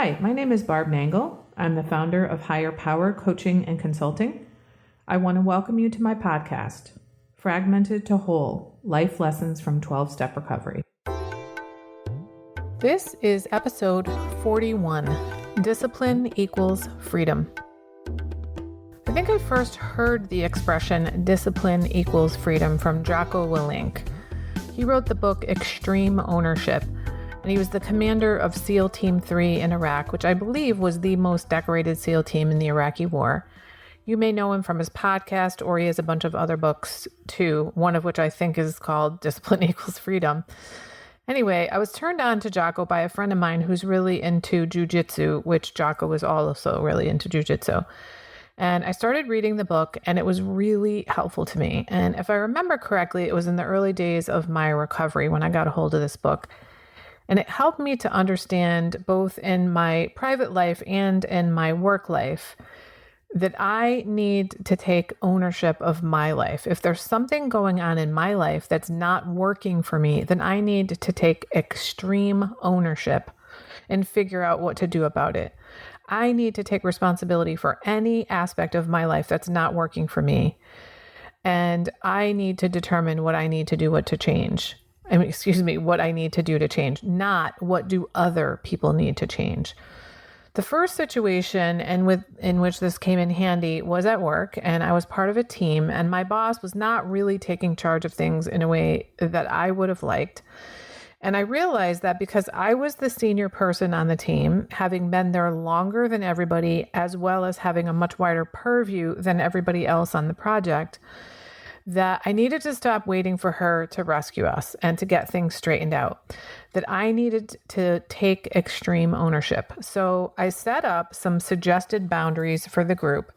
Hi, my name is Barb Nangle. I'm the founder of Higher Power Coaching and Consulting. I want to welcome you to my podcast, Fragmented to Whole, Life Lessons from 12-Step Recovery. This is episode 41, Discipline Equals Freedom. I think I first heard the expression discipline equals freedom from Jocko Willink. He wrote the book Extreme Ownership, and he was the commander of SEAL Team 3 in Iraq, which I believe was the most decorated SEAL team in the Iraqi war. You may know him from his podcast, or he has a bunch of other books too, one of which I think is called Discipline Equals Freedom. Anyway, I was turned on to Jocko by a friend of mine who's really into jujitsu, which Jocko was also really into jujitsu. And I started reading the book, and it was really helpful to me. And if I remember correctly, it was in the early days of my recovery when I got a hold of this book. And it helped me to understand, both in my private life and in my work life, that I need to take ownership of my life. If there's something going on in my life that's not working for me, then I need to take extreme ownership and figure out what to do about it. I need to take responsibility for any aspect of my life that's not working for me. And I need to determine what I need to do, what I need to do to change, not what do other people need to change. The first situation in which this came in handy was at work, and I was part of a team, and my boss was not really taking charge of things in a way that I would have liked. And I realized that because I was the senior person on the team, having been there longer than everybody, as well as having a much wider purview than everybody else on the project, that I needed to stop waiting for her to rescue us and to get things straightened out, that I needed to take extreme ownership. So I set up some suggested boundaries for the group.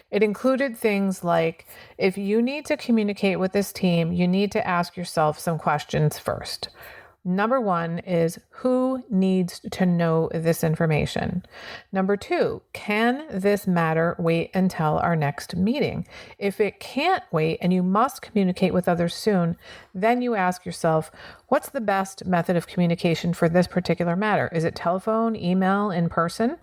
It included things like, if you need to communicate with this team, you need to ask yourself some questions first. Number one is, who needs to know this information? Number two, can this matter wait until our next meeting? If it can't wait and you must communicate with others soon, then you ask yourself, what's the best method of communication for this particular matter? Is it telephone, email, in person?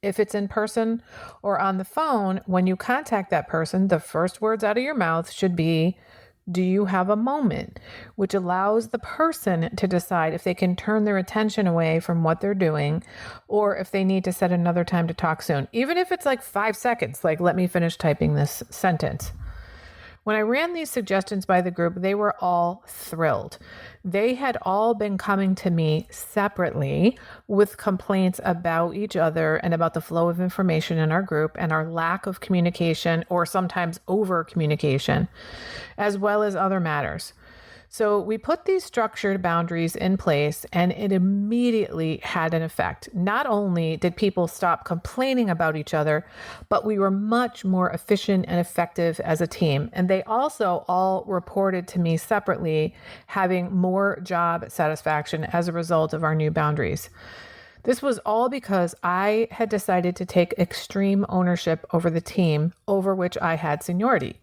If it's in person or on the phone, when you contact that person, the first words out of your mouth should be, do you have a moment? Which allows the person to decide if they can turn their attention away from what they're doing, or if they need to set another time to talk soon. Even if it's like 5 seconds, like, let me finish typing this sentence. When I ran these suggestions by the group, they were all thrilled. They had all been coming to me separately with complaints about each other and about the flow of information in our group and our lack of communication, or sometimes over communication, as well as other matters. So we put these structured boundaries in place, and it immediately had an effect. Not only did people stop complaining about each other, but we were much more efficient and effective as a team. And they also all reported to me separately having more job satisfaction as a result of our new boundaries. This was all because I had decided to take extreme ownership over the team over which I had seniority.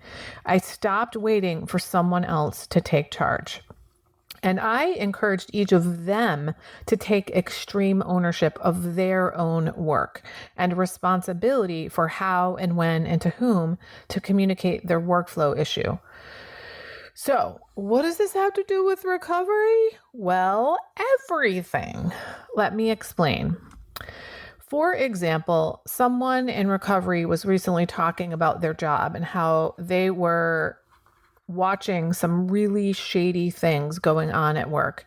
I stopped waiting for someone else to take charge. And I encouraged each of them to take extreme ownership of their own work and responsibility for how and when and to whom to communicate their workflow issue. So, what does this have to do with recovery? Well, everything. Let me explain. For example, someone in recovery was recently talking about their job and how they were watching some really shady things going on at work.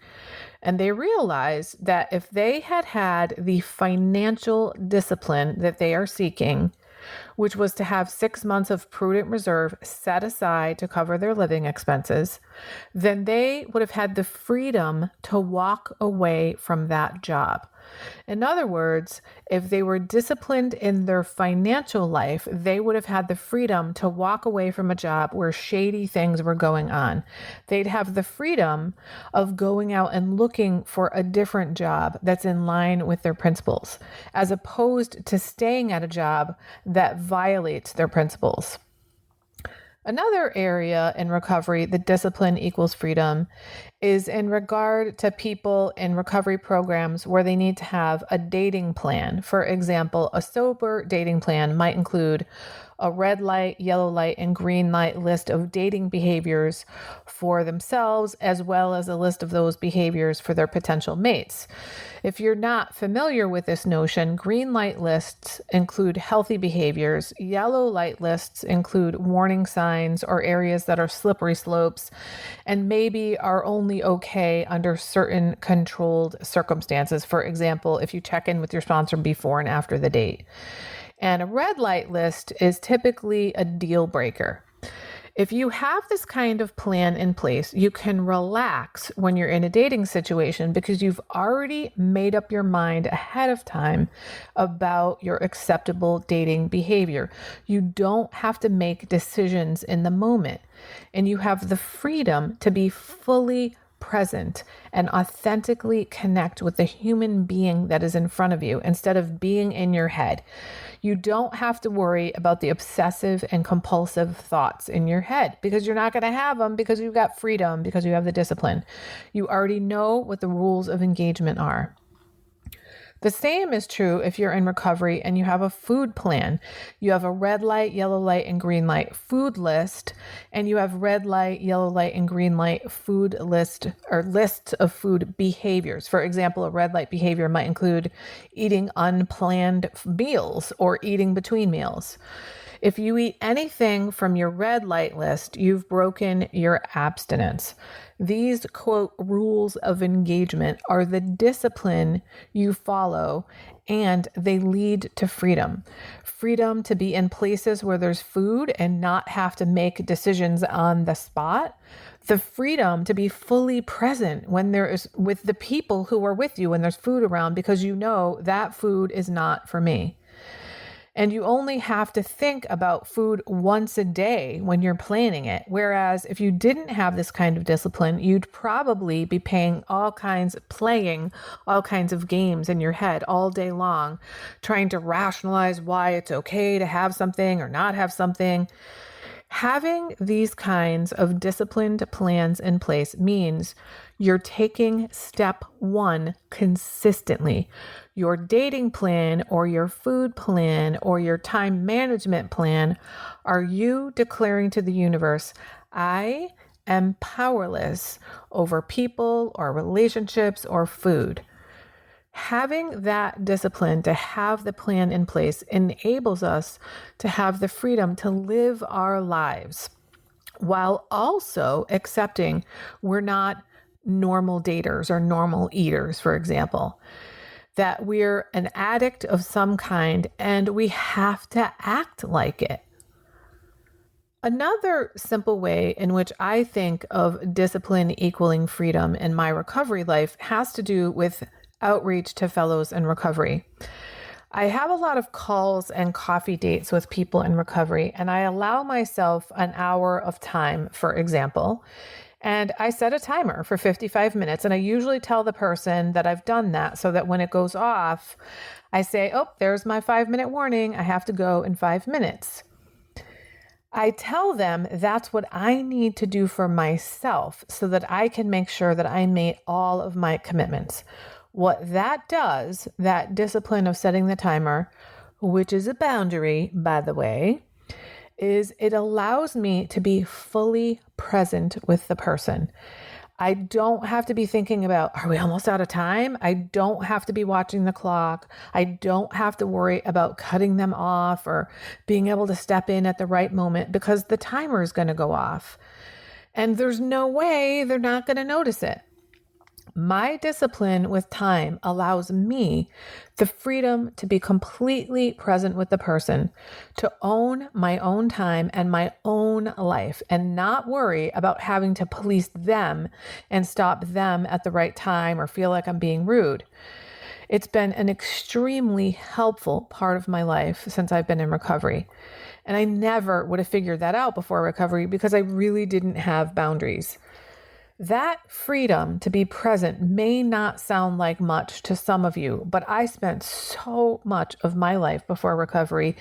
And they realized that if they had had the financial discipline that they are seeking, which was to have 6 months of prudent reserve set aside to cover their living expenses, then they would have had the freedom to walk away from that job. In other words, if they were disciplined in their financial life, they would have had the freedom to walk away from a job where shady things were going on. They'd have the freedom of going out and looking for a different job that's in line with their principles, as opposed to staying at a job that violates their principles. Another area in recovery, the discipline equals freedom, is in regard to people in recovery programs where they need to have a dating plan. For example, a sober dating plan might include a red light, yellow light, and green light list of dating behaviors for themselves, as well as a list of those behaviors for their potential mates. If you're not familiar with this notion, green light lists include healthy behaviors. Yellow light lists include warning signs or areas that are slippery slopes and maybe are only okay under certain controlled circumstances. For example, if you check in with your sponsor before and after the date. And a red light list is typically a deal breaker. If you have this kind of plan in place, you can relax when you're in a dating situation because you've already made up your mind ahead of time about your acceptable dating behavior. You don't have to make decisions in the moment, and you have the freedom to be fully present and authentically connect with the human being that is in front of you instead of being in your head. You don't have to worry about the obsessive and compulsive thoughts in your head because you're not going to have them because you've got freedom, because you have the discipline. You already know what the rules of engagement are. The same is true if you're in recovery and you have a food plan. You have a red light, yellow light, and green light food list, and you have red light, yellow light, and green light food list or lists of food behaviors. For example, a red light behavior might include eating unplanned meals or eating between meals. If you eat anything from your red light list, you've broken your abstinence. These, quote, rules of engagement are the discipline you follow, and they lead to freedom. Freedom to be in places where there's food and not have to make decisions on the spot. The freedom to be fully present when there is with the people who are with you when there's food around because you know that food is not for me. And you only have to think about food once a day when you're planning it. Whereas if you didn't have this kind of discipline, you'd probably be playing all kinds of games in your head all day long, trying to rationalize why it's okay to have something or not have something. Having these kinds of disciplined plans in place means you're taking step one consistently. Your dating plan or your food plan or your time management plan are you declaring to the universe, I am powerless over people or relationships or food. Having that discipline to have the plan in place enables us to have the freedom to live our lives while also accepting we're not normal daters or normal eaters, for example, that we're an addict of some kind and we have to act like it. Another simple way in which I think of discipline equaling freedom in my recovery life has to do with outreach to fellows in recovery. I have a lot of calls and coffee dates with people in recovery, and I allow myself an hour of time, for example, and I set a timer for 55 minutes, and I usually tell the person that I've done that so that when it goes off, I say, oh, there's my 5-minute warning. I have to go in 5 minutes. I tell them that's what I need to do for myself so that I can make sure that I made all of my commitments. What that does, that discipline of setting the timer, which is a boundary, by the way, is it allows me to be fully present with the person. I don't have to be thinking about, are we almost out of time? I don't have to be watching the clock. I don't have to worry about cutting them off or being able to step in at the right moment because the timer is going to go off. And there's no way they're not going to notice it. My discipline with time allows me the freedom to be completely present with the person, to own my own time and my own life, and not worry about having to police them and stop them at the right time or feel like I'm being rude. It's been an extremely helpful part of my life since I've been in recovery. And I never would have figured that out before recovery because I really didn't have boundaries. That freedom to be present may not sound like much to some of you, but I spent so much of my life before recovery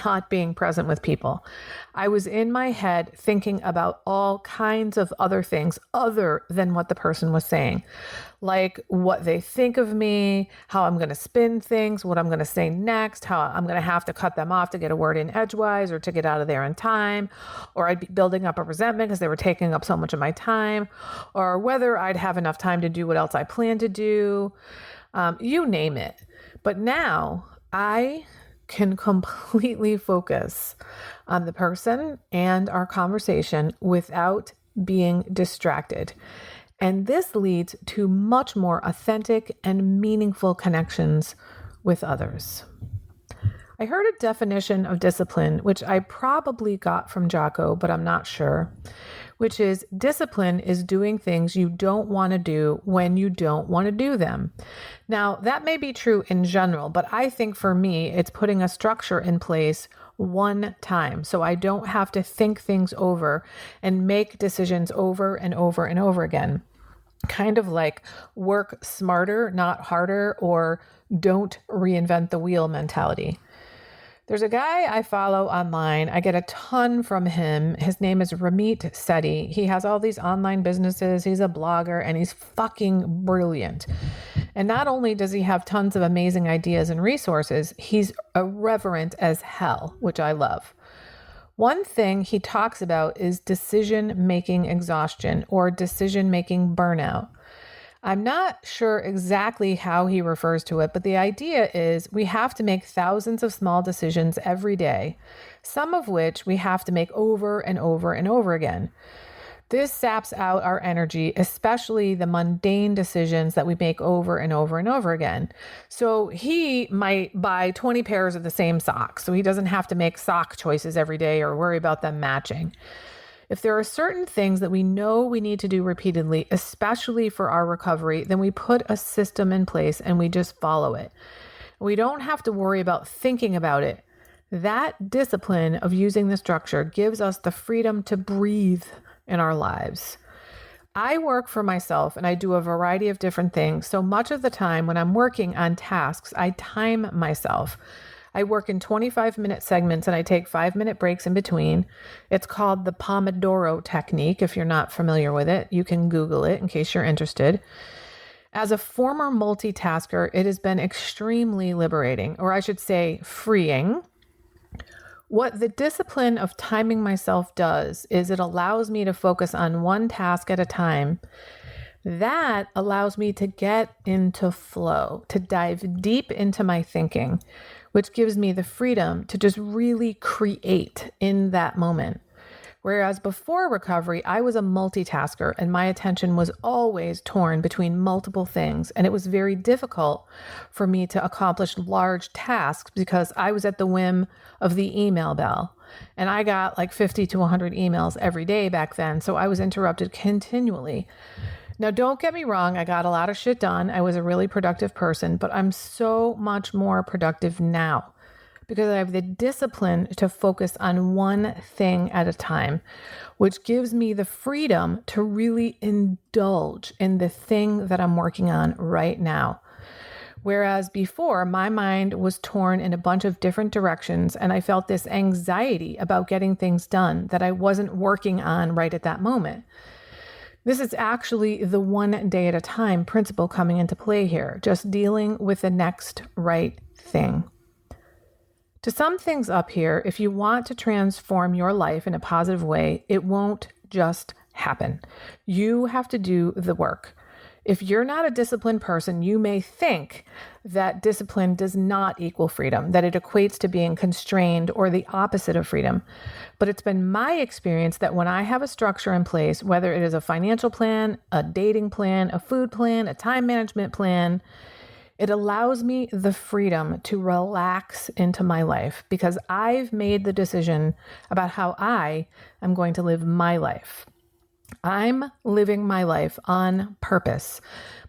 not being present with people. I was in my head thinking about all kinds of other things other than what the person was saying, like what they think of me, how I'm going to spin things, what I'm going to say next, how I'm going to have to cut them off to get a word in edgewise or to get out of there in time, or I'd be building up a resentment because they were taking up so much of my time, or whether I'd have enough time to do what else I plan to do, you name it. But now I can completely focus on the person and our conversation without being distracted. And this leads to much more authentic and meaningful connections with others. I heard a definition of discipline, which I probably got from Jocko, but I'm not sure, which is discipline is doing things you don't want to do when you don't want to do them. Now, that may be true in general, but I think for me, it's putting a structure in place one time so I don't have to think things over and make decisions over and over and over again. Kind of like work smarter, not harder, or don't reinvent the wheel mentality. There's a guy I follow online. I get a ton from him. His name is Ramit Sethi. He has all these online businesses. He's a blogger and he's fucking brilliant. And not only does he have tons of amazing ideas and resources, he's irreverent as hell, which I love. One thing he talks about is decision-making exhaustion or decision-making burnout. I'm not sure exactly how he refers to it, but the idea is we have to make thousands of small decisions every day, some of which we have to make over and over and over again. This saps out our energy, especially the mundane decisions that we make over and over and over again. So he might buy 20 pairs of the same socks, so he doesn't have to make sock choices every day or worry about them matching. If there are certain things that we know we need to do repeatedly, especially for our recovery, then we put a system in place and we just follow it. We don't have to worry about thinking about it. That discipline of using the structure gives us the freedom to breathe in our lives. I work for myself and I do a variety of different things. So much of the time when I'm working on tasks, I time myself. I work in 25-minute segments and I take 5-minute breaks in between. It's called the Pomodoro technique. If you're not familiar with it, you can Google it in case you're interested. As a former multitasker, it has been extremely liberating, or I should say freeing. What the discipline of timing myself does is it allows me to focus on one task at a time. That allows me to get into flow, to dive deep into my thinking, which gives me the freedom to just really create in that moment. Whereas before recovery, I was a multitasker and my attention was always torn between multiple things. And it was very difficult for me to accomplish large tasks because I was at the whim of the email bell. And I got like 50 to 100 emails every day back then. So I was interrupted continually. Now, don't get me wrong. I got a lot of shit done. I was a really productive person, but I'm so much more productive now because I have the discipline to focus on one thing at a time, which gives me the freedom to really indulge in the thing that I'm working on right now. Whereas before, my mind was torn in a bunch of different directions, and I felt this anxiety about getting things done that I wasn't working on right at that moment. This is actually the one day at a time principle coming into play here, just dealing with the next right thing. To sum things up here, if you want to transform your life in a positive way, it won't just happen. You have to do the work. If you're not a disciplined person, you may think that discipline does not equal freedom, that it equates to being constrained or the opposite of freedom. But it's been my experience that when I have a structure in place, whether it is a financial plan, a dating plan, a food plan, a time management plan, it allows me the freedom to relax into my life because I've made the decision about how I am going to live my life. I'm living my life on purpose.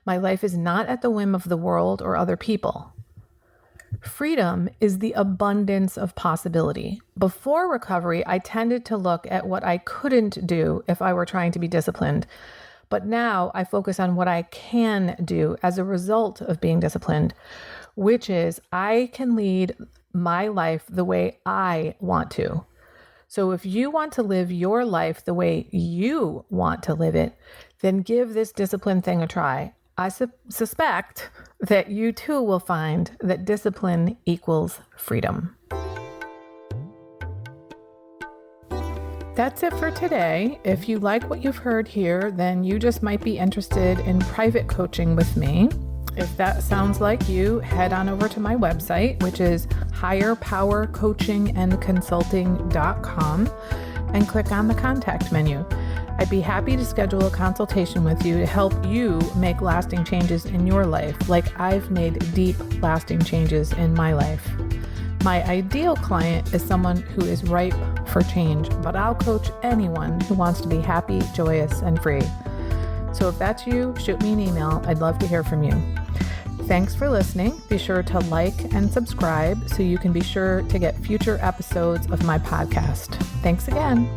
My life is not at the whim of the world or other people. Freedom is the abundance of possibility. Before recovery, I tended to look at what I couldn't do if I were trying to be disciplined. But now I focus on what I can do as a result of being disciplined, which is I can lead my life the way I want to. So if you want to live your life the way you want to live it, then give this discipline thing a try. I suspect that you too will find that discipline equals freedom. That's it for today. If you like what you've heard here, then you just might be interested in private coaching with me. If that sounds like you, head on over to my website, which is higherpowercoachingandconsulting.com, and click on the contact menu. I'd be happy to schedule a consultation with you to help you make lasting changes in your life, like I've made deep, lasting changes in my life. My ideal client is someone who is ripe for change, but I'll coach anyone who wants to be happy, joyous, and free. So if that's you, shoot me an email. I'd love to hear from you. Thanks for listening. Be sure to like and subscribe so you can be sure to get future episodes of my podcast. Thanks again.